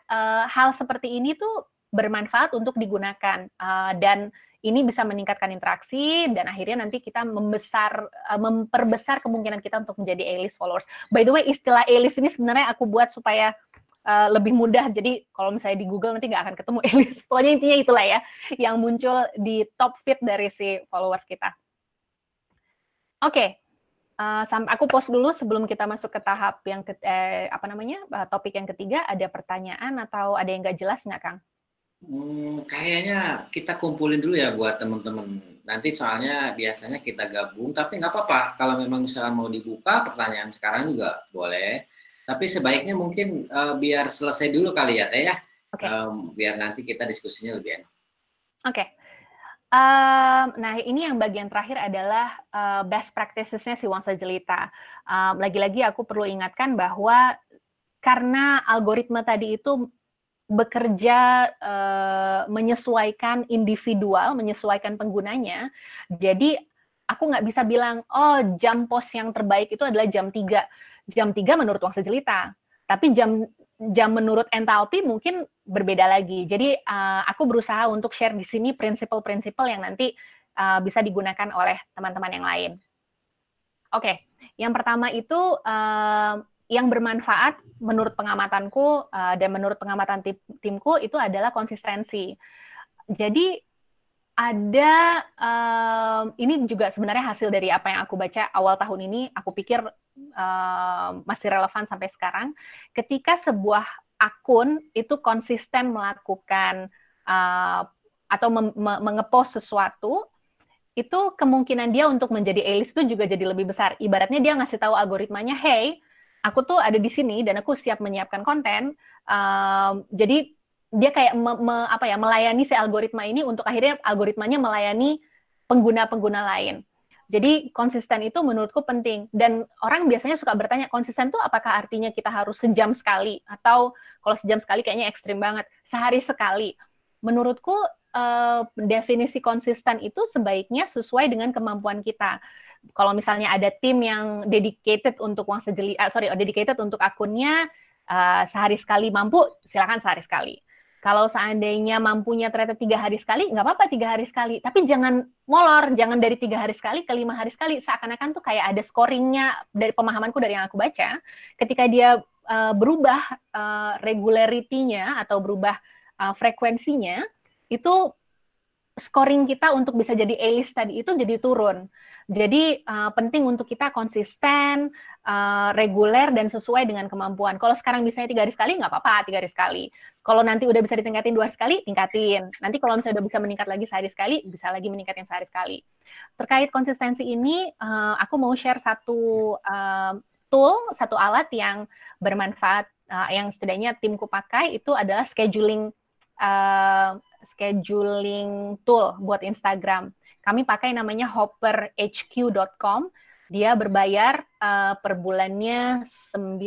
hal seperti ini tuh bermanfaat untuk digunakan dan ini bisa meningkatkan interaksi dan akhirnya nanti kita memperbesar kemungkinan kita untuk menjadi A-list followers. By the way, istilah A-list ini sebenarnya aku buat supaya lebih mudah. Jadi kalau misalnya di Google nanti nggak akan ketemu A-list. Pokoknya intinya itulah ya, yang muncul di top feed dari si followers kita. Oke, aku pause dulu sebelum kita masuk ke tahap yang topik yang ketiga. Ada pertanyaan atau ada yang nggak jelas nggak, Kang? Kayaknya kita kumpulin dulu ya buat teman-teman. Nanti soalnya biasanya kita gabung, tapi nggak apa-apa. Kalau memang misalnya mau dibuka pertanyaan sekarang juga boleh. Tapi sebaiknya mungkin biar selesai dulu kali ya, Teh ya. Okay. Biar nanti kita diskusinya lebih enak. Oke. Nah, ini yang bagian terakhir adalah best practices-nya si Wangsa Jelita. Lagi-lagi aku perlu ingatkan bahwa karena algoritma tadi itu bekerja menyesuaikan individual, menyesuaikan penggunanya, jadi aku nggak bisa bilang, oh jam post yang terbaik itu adalah jam 3. Jam 3 menurut Wangsa Jelita. Tapi jam menurut Enthalpy mungkin berbeda lagi. Jadi aku berusaha untuk share di sini prinsip-prinsip yang nanti bisa digunakan oleh teman-teman yang lain. Oke, yang pertama itu yang bermanfaat menurut pengamatanku dan menurut pengamatan timku itu adalah konsistensi. Jadi Ada, ini juga sebenarnya hasil dari apa yang aku baca awal tahun ini, aku pikir masih relevan sampai sekarang. Ketika sebuah akun itu konsisten melakukan atau mengepost sesuatu, itu kemungkinan dia untuk menjadi A-list itu juga jadi lebih besar. Ibaratnya dia ngasih tahu algoritmanya, hey, aku tuh ada di sini dan aku siap menyiapkan konten. Jadi dia kayak melayani si algoritma ini untuk akhirnya algoritmanya melayani pengguna-pengguna lain. Jadi konsisten itu menurutku penting. Dan orang biasanya suka bertanya, konsisten itu apakah artinya kita harus sejam sekali? Atau kalau sejam sekali kayaknya ekstrim banget. Sehari sekali. Menurutku definisi konsisten itu sebaiknya sesuai dengan kemampuan kita. Kalau misalnya ada tim yang dedicated untuk dedicated untuk akunnya, sehari sekali mampu, silakan sehari sekali. Kalau seandainya mampunya ternyata 3 hari sekali, nggak apa-apa 3 hari sekali. Tapi jangan molor, jangan dari 3 hari sekali ke 5 hari sekali. Seakan-akan tuh kayak ada scoringnya dari pemahamanku dari yang aku baca. Ketika dia berubah regularity-nya atau berubah frekuensinya, itu scoring kita untuk bisa jadi A-list tadi itu jadi turun. Jadi penting untuk kita konsisten, reguler, dan sesuai dengan kemampuan. Kalau sekarang bisa 3 hari sekali, nggak apa-apa 3 hari sekali. Kalau nanti udah bisa ditingkatin 2 hari sekali, tingkatin. Nanti kalau misalnya udah bisa meningkat lagi sehari sekali, bisa lagi meningkatin sehari sekali. Terkait konsistensi ini, aku mau share satu tool, satu alat yang bermanfaat, yang setidaknya timku pakai, itu adalah scheduling tool buat Instagram. Kami pakai namanya hopperhq.com. Dia berbayar per bulannya 19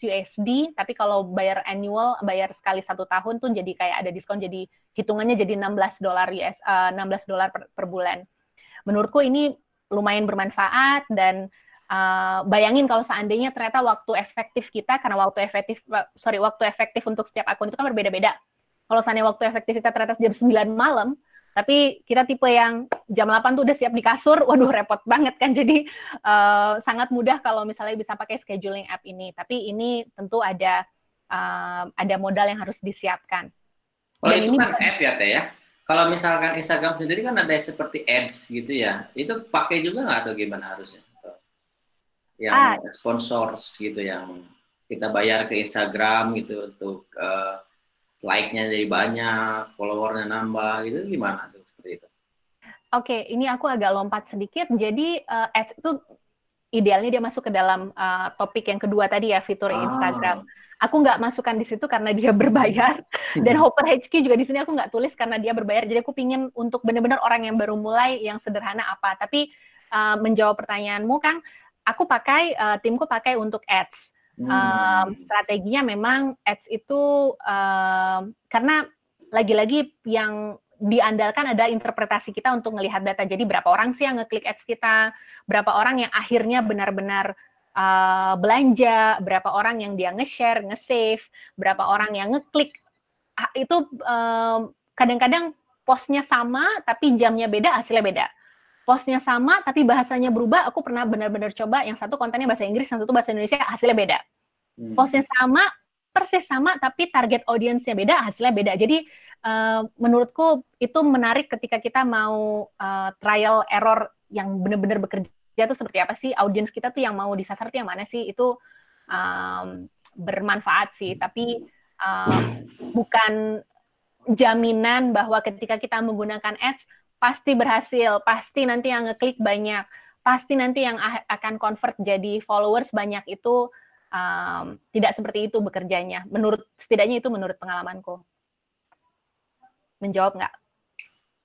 USD, tapi kalau bayar annual, bayar sekali 1 tahun tuh jadi kayak ada diskon, jadi hitungannya jadi $16 per bulan. Menurutku ini lumayan bermanfaat, dan bayangin kalau seandainya ternyata waktu efektif kita, karena waktu efektif untuk setiap akun itu kan berbeda-beda. Kalau seandainya waktu efektif kita ternyata jam 9 malam, tapi kita tipe yang jam 8 tuh udah siap di kasur, waduh repot banget kan. Jadi sangat mudah kalau misalnya bisa pakai scheduling app ini. Tapi ini tentu ada modal yang harus disiapkan. Kalau itu kan app ya Teh ya. Kalau misalkan Instagram sendiri kan ada seperti ads gitu ya. Itu pakai juga nggak atau gimana harusnya? Yang sponsors gitu, yang kita bayar ke Instagram gitu untuk like-nya jadi banyak, follower-nya nambah, gitu gimana tuh seperti itu? Oke, ini aku agak lompat sedikit. Jadi ads itu idealnya dia masuk ke dalam topik yang kedua tadi ya, fitur Instagram. Aku nggak masukkan di situ karena dia berbayar. Dan Hopper HQ juga di sini aku nggak tulis karena dia berbayar. Jadi aku pingin untuk benar-benar orang yang baru mulai, yang sederhana apa. Tapi menjawab pertanyaanmu, Kang, aku pakai, timku pakai untuk ads. Strateginya memang ads itu karena lagi-lagi yang diandalkan ada interpretasi kita untuk melihat data. Jadi berapa orang sih yang ngeklik ads kita, berapa orang yang akhirnya benar-benar belanja, berapa orang yang dia nge-share, nge-save, berapa orang yang ngeklik. Itu kadang-kadang postnya sama tapi jamnya beda, hasilnya beda. Postnya sama tapi bahasanya berubah. Aku pernah benar-benar coba, yang satu kontennya bahasa Inggris, yang satu bahasa Indonesia, hasilnya beda. Postnya sama, persis sama, tapi target audience-nya beda, hasilnya beda. Jadi menurutku itu menarik ketika kita mau trial error yang benar-benar bekerja itu seperti apa sih, audience kita tuh yang mau disasar tuh yang mana sih, itu bermanfaat sih. Tapi bukan jaminan bahwa ketika kita menggunakan ads pasti berhasil, pasti nanti yang ngeklik banyak, pasti nanti yang akan convert jadi followers banyak. Itu tidak seperti itu bekerjanya. Setidaknya itu menurut pengalamanku. Menjawab nggak?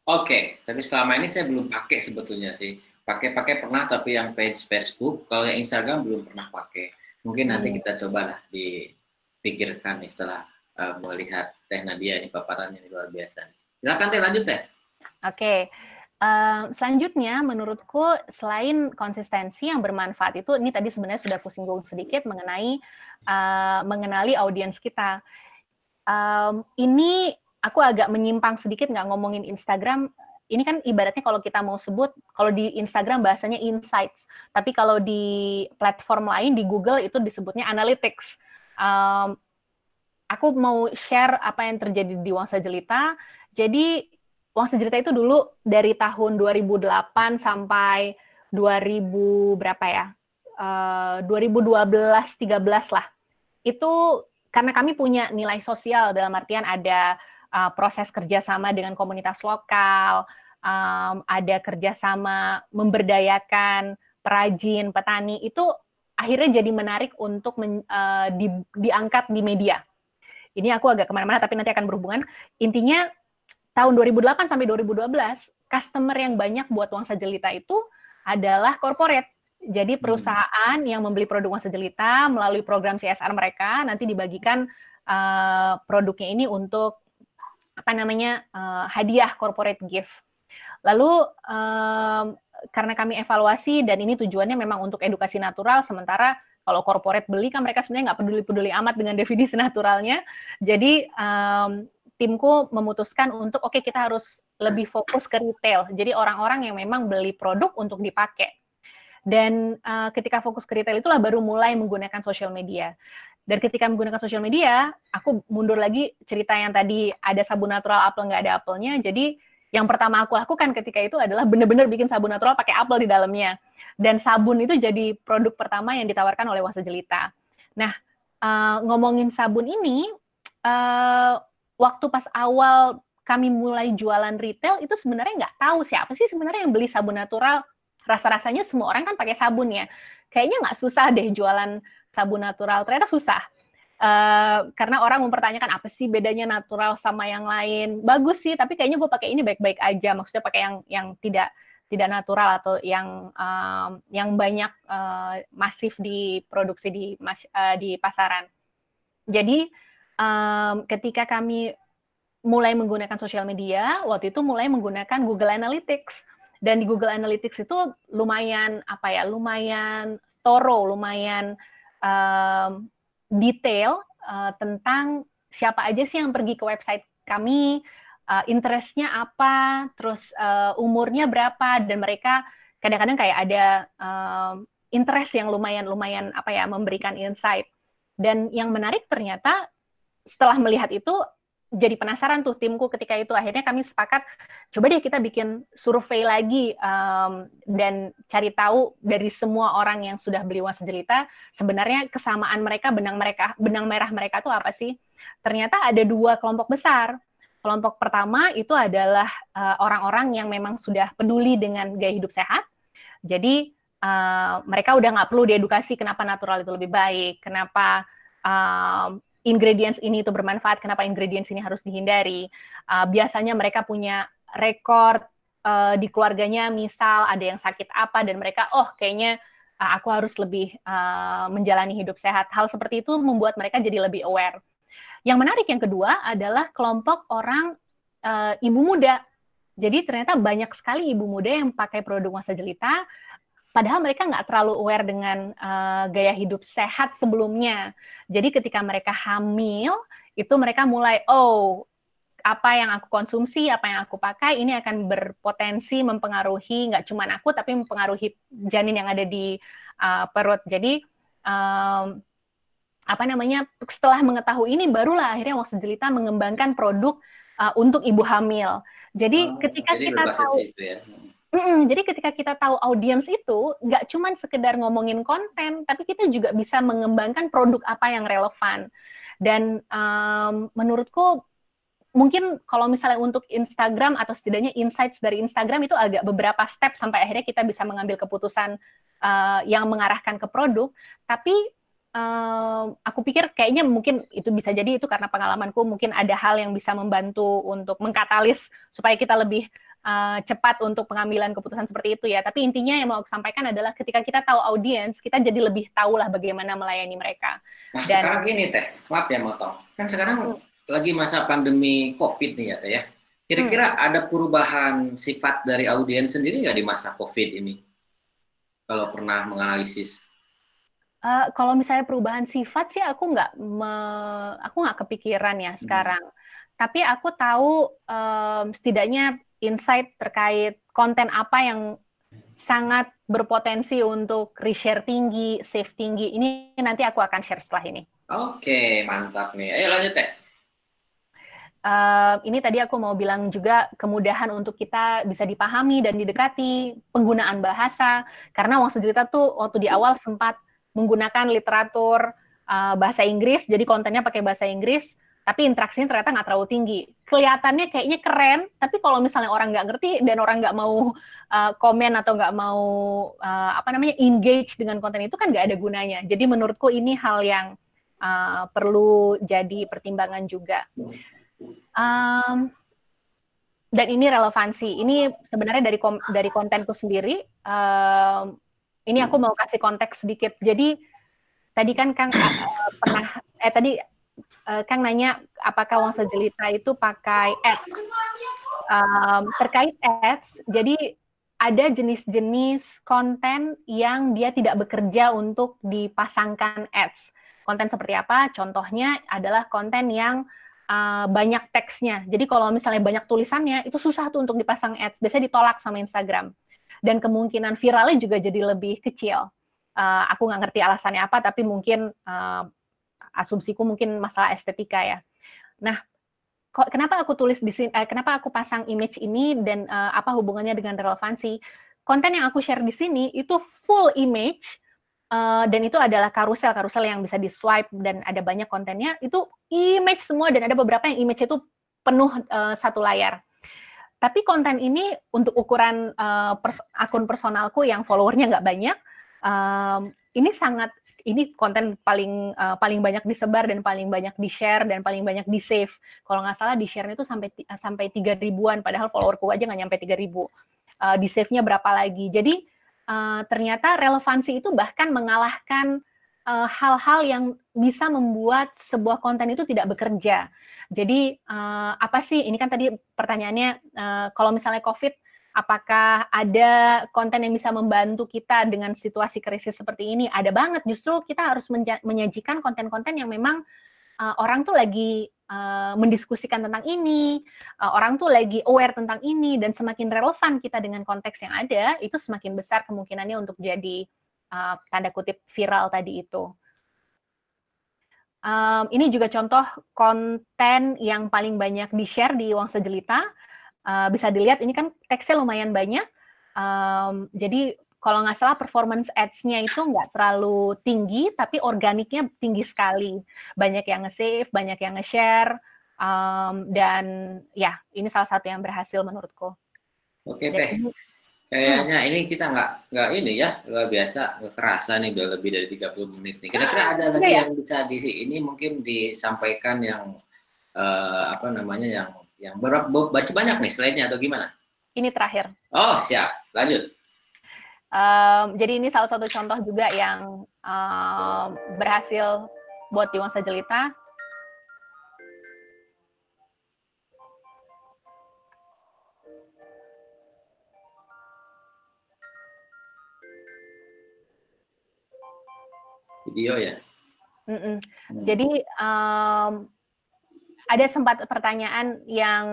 Oke, tapi selama ini saya belum pakai sebetulnya sih. Pakai pernah, tapi yang page Facebook. Kalau yang Instagram belum pernah pakai. Mungkin nanti kita cobalah dipikirkan nih setelah melihat Teh Nadia ini paparannya luar biasa. Silakan Teh, lanjut Teh. Oke. Selanjutnya, menurutku selain konsistensi yang bermanfaat itu, ini tadi sebenarnya sudah aku singgung sedikit mengenai mengenali audiens kita. Ini aku agak menyimpang sedikit, nggak ngomongin Instagram. Ini kan ibaratnya kalau kita mau sebut, kalau di Instagram bahasanya insights, tapi kalau di platform lain, di Google itu disebutnya analytics. Aku mau share apa yang terjadi di Wangsa Jelita. Jadi Uang Sejelita itu dulu dari tahun 2008 sampai 2000 berapa ya? 2012-13 lah. Itu karena kami punya nilai sosial, dalam artian ada proses kerjasama dengan komunitas lokal, ada kerjasama memberdayakan perajin, petani, itu akhirnya jadi menarik untuk diangkat di media. Ini aku agak kemana-mana, tapi nanti akan berhubungan. Intinya, tahun 2008 sampai 2012, customer yang banyak buat Uang Sejelita itu adalah corporate. Jadi perusahaan yang membeli produk Uang Sejelita melalui program CSR mereka nanti dibagikan produknya ini untuk hadiah corporate gift. Lalu karena kami evaluasi dan ini tujuannya memang untuk edukasi natural, sementara kalau corporate beli kan mereka sebenarnya nggak peduli-peduli amat dengan definisi naturalnya. Jadi timku memutuskan untuk oke, kita harus lebih fokus ke retail. Jadi orang-orang yang memang beli produk untuk dipakai. Dan ketika fokus ke retail itulah baru mulai menggunakan social media. Dan ketika menggunakan social media, aku mundur lagi cerita yang tadi ada sabun natural apel nggak ada apelnya. Jadi yang pertama aku lakukan ketika itu adalah benar-benar bikin sabun natural pakai apel di dalamnya. Dan sabun itu jadi produk pertama yang ditawarkan oleh Uang Sejelita. Nah, ngomongin sabun ini, waktu pas awal kami mulai jualan retail, itu sebenarnya nggak tahu siapa sih sebenarnya yang beli sabun natural. Rasa-rasanya semua orang kan pakai sabun ya. Kayaknya nggak susah deh jualan sabun natural. Ternyata susah. Karena orang mempertanyakan apa sih bedanya natural sama yang lain. Bagus sih, tapi kayaknya gue pakai ini baik-baik aja. Maksudnya pakai yang tidak natural atau yang banyak masif diproduksi di pasaran. Jadi ketika kami mulai menggunakan sosial media, waktu itu mulai menggunakan Google Analytics. Dan di Google Analytics itu lumayan thorough, lumayan detail tentang siapa aja sih yang pergi ke website kami, interest-nya apa, terus umurnya berapa, dan mereka kadang-kadang kayak ada interest yang lumayan memberikan insight. Dan yang menarik ternyata setelah melihat itu, jadi penasaran tuh timku ketika itu. Akhirnya kami sepakat, coba deh kita bikin survei lagi dan cari tahu dari semua orang yang sudah beli Uang Sejelita, sebenarnya kesamaan mereka, benang merah mereka tuh apa sih? Ternyata ada dua kelompok besar. Kelompok pertama itu adalah orang-orang yang memang sudah peduli dengan gaya hidup sehat. Jadi mereka udah nggak perlu diedukasi kenapa natural itu lebih baik, kenapa ingredients ini itu bermanfaat, kenapa ingredients ini harus dihindari. Biasanya mereka punya rekor di keluarganya, misal ada yang sakit apa, dan mereka, kayaknya aku harus lebih menjalani hidup sehat. Hal seperti itu membuat mereka jadi lebih aware. Yang menarik yang kedua adalah kelompok orang ibu muda. Jadi ternyata banyak sekali ibu muda yang pakai produk Uang Sejelita, padahal mereka nggak terlalu aware dengan gaya hidup sehat sebelumnya. Jadi ketika mereka hamil, itu mereka mulai, apa yang aku konsumsi, apa yang aku pakai, ini akan berpotensi mempengaruhi, nggak cuma aku, tapi mempengaruhi janin yang ada di perut. Jadi, setelah mengetahui ini, barulah akhirnya Uang Sejelita mengembangkan produk untuk ibu hamil. Jadi ketika kita tahu... Jadi ketika kita tahu audiens itu, nggak cuma sekedar ngomongin konten, tapi kita juga bisa mengembangkan produk apa yang relevan. Dan menurutku, mungkin kalau misalnya untuk Instagram, atau setidaknya insights dari Instagram itu agak beberapa step, sampai akhirnya kita bisa mengambil keputusan yang mengarahkan ke produk. Tapi aku pikir kayaknya mungkin itu bisa jadi itu karena pengalamanku, mungkin ada hal yang bisa membantu untuk mengkatalis supaya kita lebih cepat untuk pengambilan keputusan seperti itu ya. Tapi intinya yang mau aku sampaikan adalah ketika kita tahu audiens, kita jadi lebih tahulah bagaimana melayani mereka. Nah, sekarang gini Teh, maaf ya motong. Kan sekarang lagi masa pandemi COVID nih ya Teh ya. Kira-kira ada perubahan sifat dari audiens sendiri nggak di masa COVID ini? Kalau pernah menganalisis. Kalau misalnya perubahan sifat sih aku nggak kepikiran ya sekarang. Tapi aku tahu setidaknya insight terkait konten apa yang sangat berpotensi untuk reshare tinggi, save tinggi. Ini nanti aku akan share setelah ini. Oke, mantap nih. Ayo lanjut Teh. ini tadi aku mau bilang juga kemudahan untuk kita bisa dipahami dan didekati, penggunaan bahasa, karena Uang Sejelita tuh waktu di awal sempat menggunakan literatur bahasa Inggris, jadi kontennya pakai bahasa Inggris, tapi interaksinya ternyata nggak terlalu tinggi. Kelihatannya kayaknya keren, tapi kalau misalnya orang nggak ngerti dan orang nggak mau komen atau nggak mau engage dengan konten itu kan nggak ada gunanya. Jadi menurutku ini hal yang perlu jadi pertimbangan juga. Dan ini relevansi. Ini sebenarnya dari kontenku sendiri. Ini aku mau kasih konteks sedikit. Jadi tadi kan Kang Kang nanya apakah Uang Sejelita itu pakai ads. Terkait ads, jadi ada jenis-jenis konten yang dia tidak bekerja untuk dipasangkan ads. Konten seperti apa? Contohnya adalah konten yang banyak teksnya. Jadi kalau misalnya banyak tulisannya, itu susah tuh untuk dipasang ads. Biasanya ditolak sama Instagram. Dan kemungkinan viralnya juga jadi lebih kecil. Aku nggak ngerti alasannya apa, tapi mungkin asumsiku mungkin masalah estetika ya. Nah, kenapa aku tulis di sini? Kenapa aku pasang image ini dan apa hubungannya dengan relevansi? Konten yang aku share di sini itu full image dan itu adalah karusel yang bisa di swipe dan ada banyak kontennya. Itu image semua dan ada beberapa yang image itu penuh satu layar. Tapi konten ini untuk ukuran akun personalku yang followernya nggak banyak. Ini konten paling banyak disebar dan paling banyak di-share dan paling banyak di-save. Kalau nggak salah di-share itu sampai 3.000-an, padahal followerku aja nggak nyampe 3.000. Di-save-nya berapa lagi. Jadi ternyata relevansi itu bahkan mengalahkan hal-hal yang bisa membuat sebuah konten itu tidak bekerja. Jadi apa sih, ini kan tadi pertanyaannya, kalau misalnya COVID, apakah ada konten yang bisa membantu kita dengan situasi krisis seperti ini? Ada banget, justru kita harus menyajikan konten-konten yang memang orang tuh lagi mendiskusikan tentang ini, orang tuh lagi aware tentang ini, dan semakin relevan kita dengan konteks yang ada, itu semakin besar kemungkinannya untuk jadi tanda kutip viral tadi itu. Ini juga contoh konten yang paling banyak di-share di Uang Sejelita. Bisa dilihat ini kan teksnya lumayan banyak, jadi kalau nggak salah performance ads-nya itu nggak terlalu tinggi, tapi organiknya tinggi sekali, banyak yang nge-save, banyak yang nge-share, dan ya ini salah satu yang berhasil menurutku. Oke Teh, kayaknya ini kita nggak ini ya, luar biasa, nggak kerasa nih udah lebih dari 30 menit nih. Kira-kira ada lagi yang bisa di ini mungkin disampaikan yang yang baca banyak nih slide-nya atau gimana? Ini terakhir. Oh siap, lanjut. Jadi ini salah satu contoh juga yang berhasil buat di Uang Sejelita. Video ya? Jadi ada sempat pertanyaan yang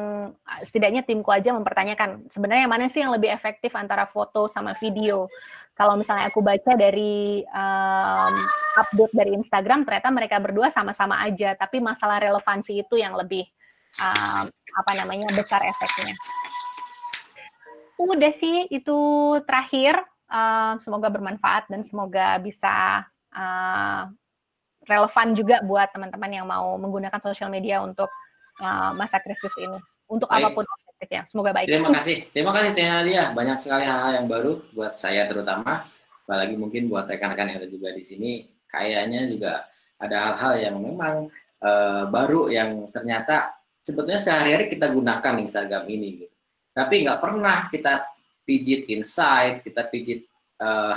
setidaknya timku aja mempertanyakan, sebenarnya mana sih yang lebih efektif antara foto sama video? Kalau misalnya aku baca dari update dari Instagram, ternyata mereka berdua sama-sama aja, tapi masalah relevansi itu yang lebih besar efeknya. Udah sih, itu terakhir. Semoga bermanfaat dan semoga bisa relevan juga buat teman-teman yang mau menggunakan sosial media untuk masa krisis ini, untuk apapun objektifnya. Semoga baik. Terima kasih Teh Nadia. Banyak sekali hal-hal yang baru buat saya terutama, apalagi mungkin buat rekan-rekan yang ada juga di sini. Kayaknya juga ada hal-hal yang memang baru yang ternyata sebetulnya sehari-hari kita gunakan Instagram ini, gitu. Tapi nggak pernah kita pijit insight, kita pijit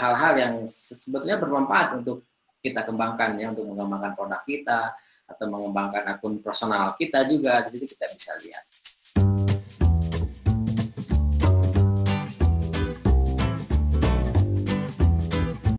hal-hal yang sebetulnya bermanfaat untuk kita kembangkan ya, untuk mengembangkan produk kita atau mengembangkan akun personal kita juga, jadi kita bisa lihat.